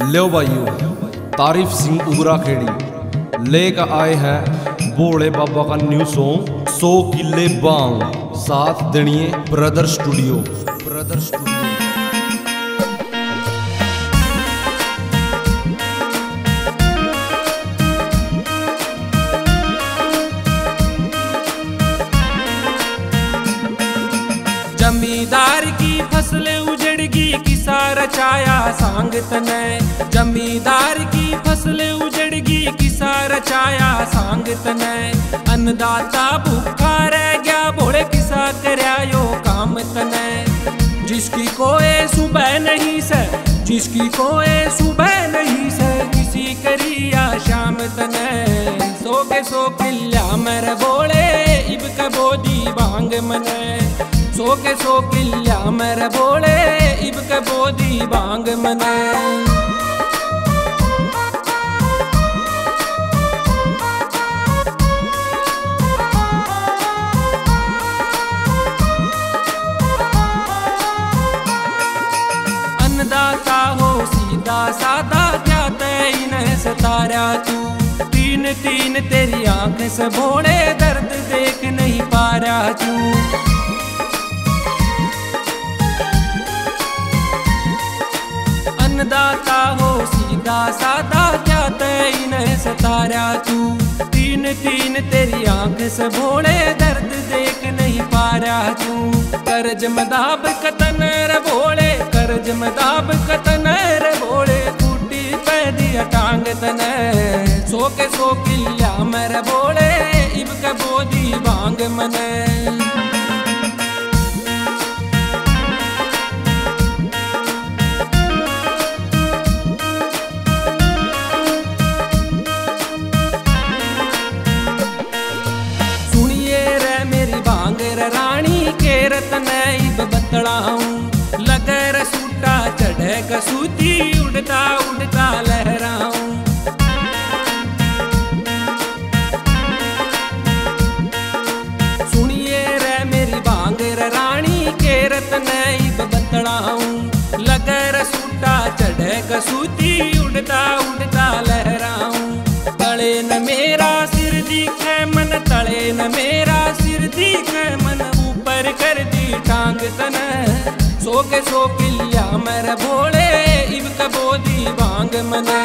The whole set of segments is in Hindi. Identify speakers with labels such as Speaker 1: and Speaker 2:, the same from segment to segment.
Speaker 1: लो भाइयों, तारीफ सिंह उगरा खेड़ी लेकर आए हैं भोले बाबा का न्यू सॉन्ग 100 किले बांग। साथ दणिए ब्रदर स्टूडियो।
Speaker 2: जमींदार की फसलें उजड़गी किसा रचाया सांग तने। जमींदार की फसलें उजड़गी किसा रचाया सांग तने। अन्नदाता भूखा रह गया भोले किसा करया यो काम तने। जिसकी कोई सुबह नहीं से, जिसकी कोई सुबह नहीं से, किसी करिया शाम तने। 100 किल्या मेरे बोले इब कबोदी बांग मने। 100 किल्या मेरे बोले इब कबोदी बांग मने। अन्नदाता हो सीधा सादा क्या तय इन्हें सतारा तू। तीन तीन तेरी आंख से भोले दर्द देख नहीं पा रहा तू। अन्नदाता हो सीधा सादा क्या तय इन्हें सतारा तू। तीन तीन तेरी आंख से भोले दर्द देख नहीं पा रहा तू। कर्ज मदाब कतन रे भोले, कर्ज मदाब कतन रे भोले, टूटी पे दिया टांग तने। 100 किल्या मेरे भोले इब कबोदी बांग मने। तने इब बतलाऊं लगर सूटा चढ़े कसूती उड़ता उड़ता लहराऊं। सुनिए रे मेरी बांगर रानी के रतने इब बतलाऊं लगर सूटा चढ़े कसूती उड़ता उड़ता लहराऊं। तले न मेरा सिर दिखे मन, तले न मेरा सिर दिखे मन, ऊपर कर दी टांग तने। 100 किल्या मेरे भोले इब कबोदी बांग मने।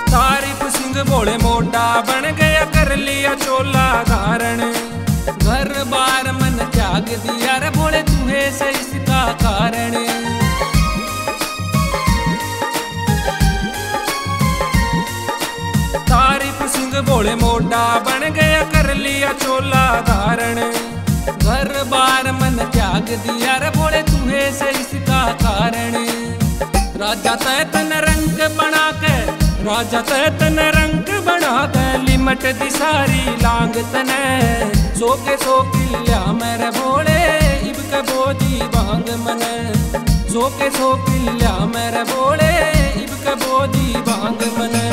Speaker 2: तारीफ सिंह भोले मोटा बन गया कर लिया चोला धारण। घर बार मन त्याग दिया रे भोले तुहे से इसका कारण। तारीफ सिंह भोले मोटा बन गया कर लिया चोला धारण। घर बार मन त्याग दिया रे भोले तुहे से इसका कारण। राजा तैतन रंग बना के, राजा तैतन रंग बना के, लिमट दी सारी लांग तने। 100 किल्या मेरे भोले इब कबोदी बांग मने। 100 किल्या मेरे भोले इब कबोदी बांग मने।